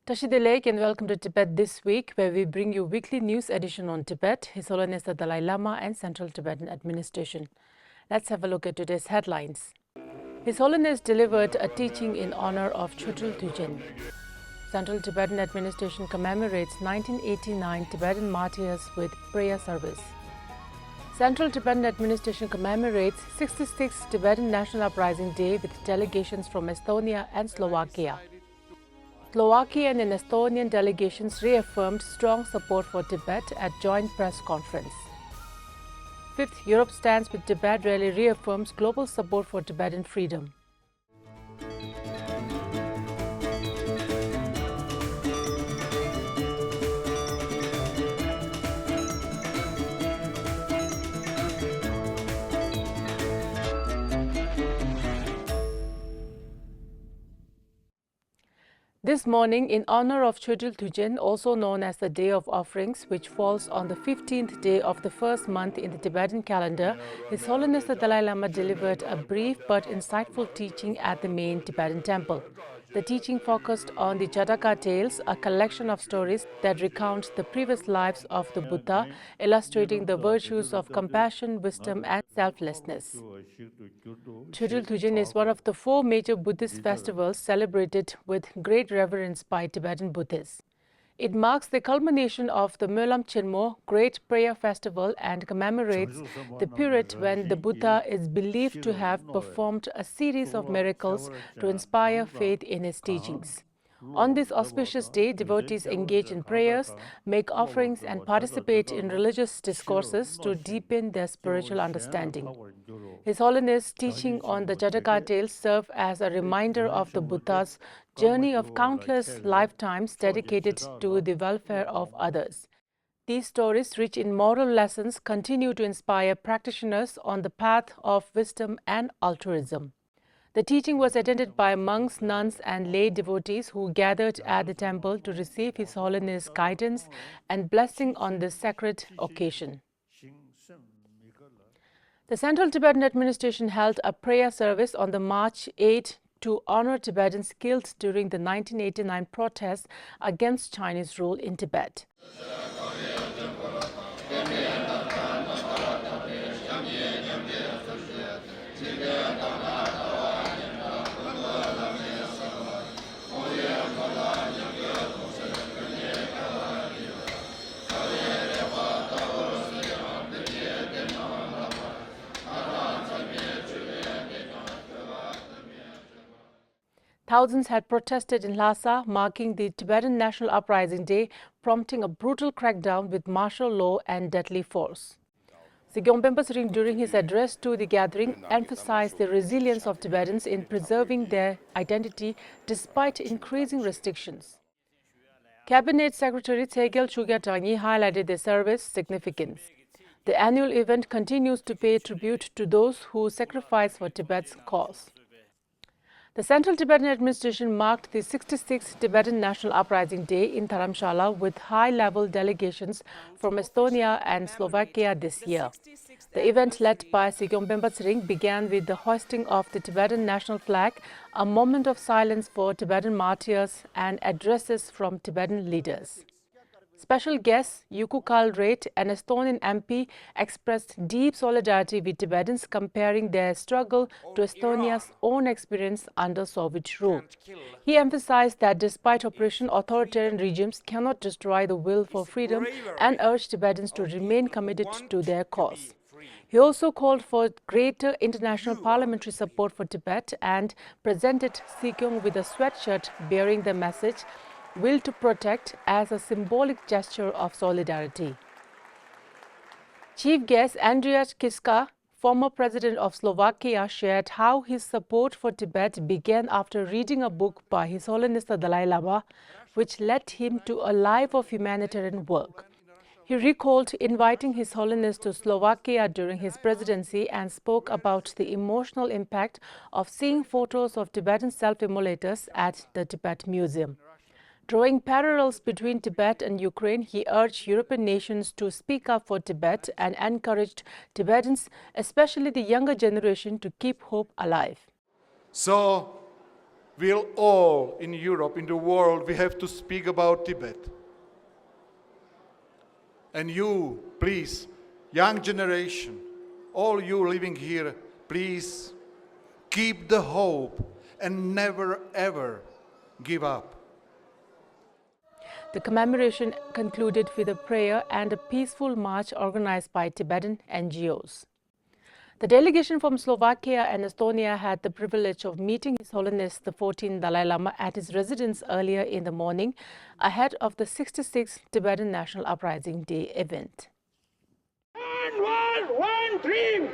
Tashide Lake and welcome to Tibet This Week, where we bring you weekly news edition on Tibet, His Holiness the Dalai Lama and Central Tibetan Administration. Let's have a look at today's headlines. His Holiness delivered a teaching in honor of Chotrul Duchen. Central Tibetan Administration commemorates 1989 Tibetan Martyrs with prayer service. Central Tibetan Administration commemorates 66th Tibetan National Uprising Day with delegations from Estonia and Slovakia. Slovakian and Estonian delegations reaffirmed strong support for Tibet at joint press conference. Fifth Europe Stands with Tibet rally reaffirms global support for Tibetan freedom. This morning, in honor of Chotrul Duchen, also known as the Day of Offerings, which falls on the 15th day of the first month in the Tibetan calendar, His Holiness the Dalai Lama delivered a brief but insightful teaching at the main Tibetan temple. The teaching focused on the Jataka tales, a collection of stories that recount the previous lives of the Buddha, illustrating the virtues of compassion, wisdom, and selflessness. Chotrul Duchen is one of the 4 major Buddhist festivals celebrated with great reverence by Tibetan Buddhists. It marks the culmination of the Mölam Chenmo Great Prayer Festival and commemorates the period when the Buddha is believed to have performed a series of miracles to inspire faith in his teachings. On this auspicious day, devotees engage in prayers, make offerings, and participate in religious discourses to deepen their spiritual understanding. His Holiness' teaching on the Jataka tales serve as a reminder of the Buddha's journey of countless lifetimes dedicated to the welfare of others. These stories, rich in moral lessons, continue to inspire practitioners on the path of wisdom and altruism. The teaching was attended by monks, nuns, and lay devotees who gathered at the temple to receive His Holiness' guidance and blessing on this sacred occasion. The Central Tibetan Administration held a prayer service on the March 8 to honor Tibetans killed during the 1989 protests against Chinese rule in Tibet. Thousands had protested in Lhasa, marking the Tibetan National Uprising Day, prompting a brutal crackdown with martial law and deadly force. Sigyon Ring, during his address to the gathering, emphasized the resilience of Tibetans in preserving their identity despite increasing restrictions. Cabinet Secretary Tegel Chugatangi highlighted the service's significance. The annual event continues to pay tribute to those who sacrificed for Tibet's cause. The Central Tibetan Administration marked the 66th Tibetan National Uprising Day in Dharamshala with high-level delegations from Estonia and Slovakia this year. The event, led by Sigyon Ring, began with the hoisting of the Tibetan national flag, a moment of silence for Tibetan martyrs, and addresses from Tibetan leaders. Special guest Yuku Kalrate, an Estonian MP, expressed deep solidarity with Tibetans, comparing their struggle to Estonia's own experience under Soviet rule. He emphasized that despite oppression, authoritarian regimes cannot destroy the will for freedom and urged Tibetans to remain committed to their cause. He also called for greater international parliamentary support for Tibet and presented Sikyong with a sweatshirt bearing the message "Will to Protect" as a symbolic gesture of solidarity. Chief guest Andrea Kiska, former president of Slovakia, shared how his support for Tibet began after reading a book by His Holiness the Dalai Lama, which led him to a life of humanitarian work. He recalled inviting His Holiness to Slovakia during his presidency and spoke about the emotional impact of seeing photos of Tibetan self-immolators at the Tibet Museum. Drawing parallels between Tibet and Ukraine, he urged European nations to speak up for Tibet and encouraged Tibetans, especially the younger generation, to keep hope alive. So, we'll all in Europe, in the world, we have to speak about Tibet. And you, please, young generation, all you living here, please keep the hope and never ever give up. The commemoration concluded with a prayer and a peaceful march organized by Tibetan NGOs. The delegation from Slovakia and Estonia had the privilege of meeting His Holiness the 14th Dalai Lama at his residence earlier in the morning ahead of the 66th Tibetan National Uprising Day event. One world, one dream!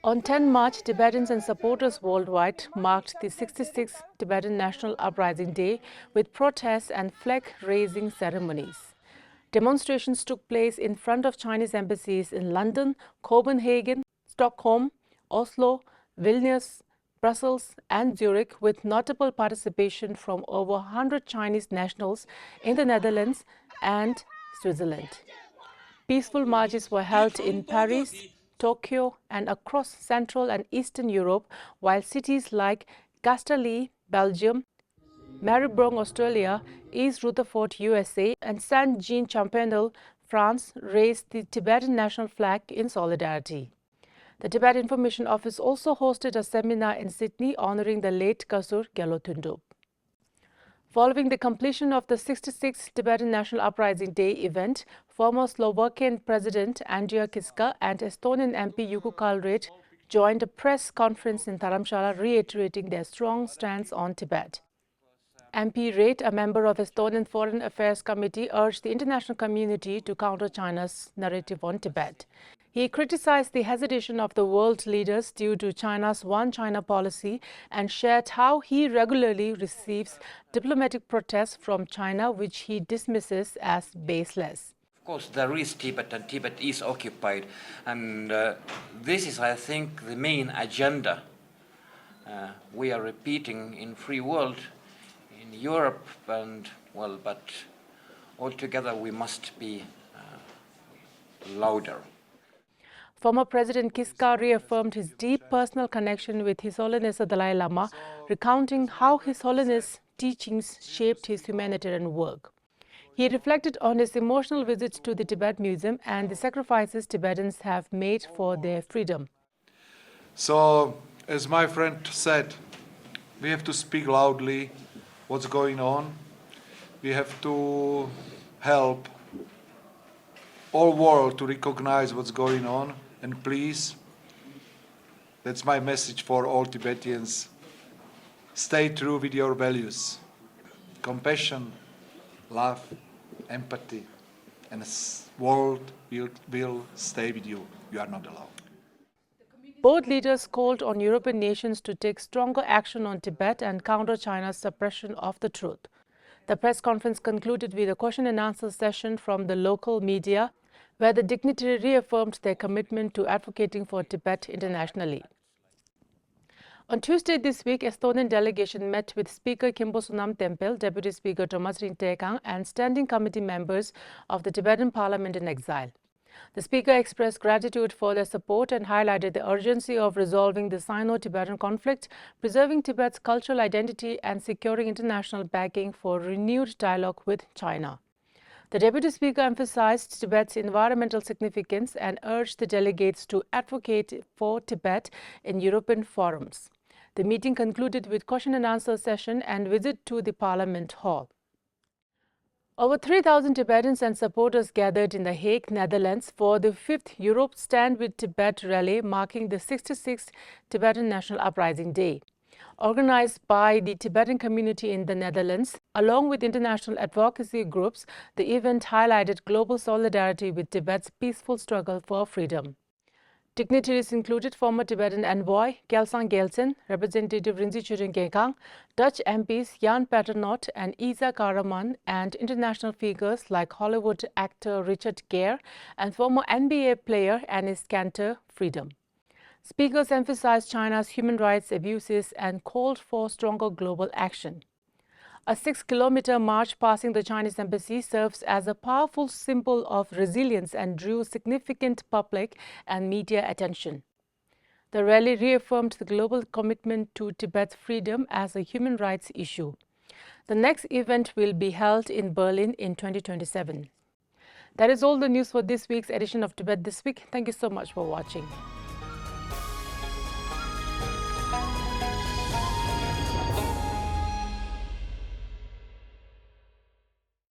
On 10 March, Tibetans and supporters worldwide marked the 66th Tibetan National Uprising Day with protests and flag-raising ceremonies. Demonstrations took place in front of Chinese embassies in London, Copenhagen, Stockholm, Oslo, Vilnius, Brussels and Zurich, with notable participation from over 100 Chinese nationals in the Netherlands and Switzerland. Peaceful marches were held in Paris, Tokyo and across Central and Eastern Europe, while cities like Castelli, Belgium, Maribyrnong, Australia, East Rutherford, USA and Saint-Jean-Champernel, France raised the Tibetan national flag in solidarity. The Tibet Information Office also hosted a seminar in Sydney honoring the late Kasur Gelotundub. Following the completion of the 66th Tibetan National Uprising Day event, former Slovakian President Andrea Kiska and Estonian MP Juku Kallred joined a press conference in Dharamshala reiterating their strong stance on Tibet. MP Reid, a member of Estonian Foreign Affairs Committee, urged the international community to counter China's narrative on Tibet. He criticized the hesitation of the world leaders due to China's One China policy and shared how he regularly receives diplomatic protests from China, which he dismisses as baseless. Of course, there is Tibet and Tibet is occupied, and this is, I think, the main agenda we are repeating in free world, in Europe, and well, but altogether we must be louder. Former President Kiska reaffirmed his deep personal connection with His Holiness the Dalai Lama, recounting how His Holiness' teachings shaped his humanitarian work. He reflected on his emotional visit to the Tibet Museum and the sacrifices Tibetans have made for their freedom. So, as my friend said, we have to speak loudly what's going on. We have to help all world to recognize what's going on. And please, that's my message for all Tibetans, stay true with your values. Compassion, love, empathy, and the world will stay with you. You are not alone. Both leaders called on European nations to take stronger action on Tibet and counter China's suppression of the truth. The press conference concluded with a question and answer session from the local media, where the dignitary reaffirmed their commitment to advocating for Tibet internationally. On Tuesday this week, Estonian delegation met with Speaker Kimbo Sunam Tempel, Deputy Speaker Thomas Rintekang and Standing Committee members of the Tibetan Parliament in exile. The Speaker expressed gratitude for their support and highlighted the urgency of resolving the Sino-Tibetan conflict, preserving Tibet's cultural identity and securing international backing for renewed dialogue with China. The Deputy Speaker emphasized Tibet's environmental significance and urged the delegates to advocate for Tibet in European forums. The meeting concluded with question and answer session and visit to the Parliament Hall. Over 3,000 Tibetans and supporters gathered in The Hague, Netherlands for the 5th Europe Stand with Tibet rally marking the 66th Tibetan National Uprising Day. Organized by the Tibetan community in the Netherlands, along with international advocacy groups, the event highlighted global solidarity with Tibet's peaceful struggle for freedom. Dignitaries included former Tibetan envoy Gyaltsang Gyaltsen, Representative Rinpoche Gekang, Dutch MPs Jan Paternotte and Isa Karaman, and international figures like Hollywood actor Richard Gere and former NBA player Anis Cantor Freedom. Speakers emphasized China's human rights abuses and called for stronger global action. A 6-kilometer march passing the Chinese embassy serves as a powerful symbol of resilience and drew significant public and media attention. The rally reaffirmed the global commitment to Tibet's freedom as a human rights issue. The next event will be held in Berlin in 2027. That is all the news for this week's edition of Tibet This Week. Thank you so much for watching.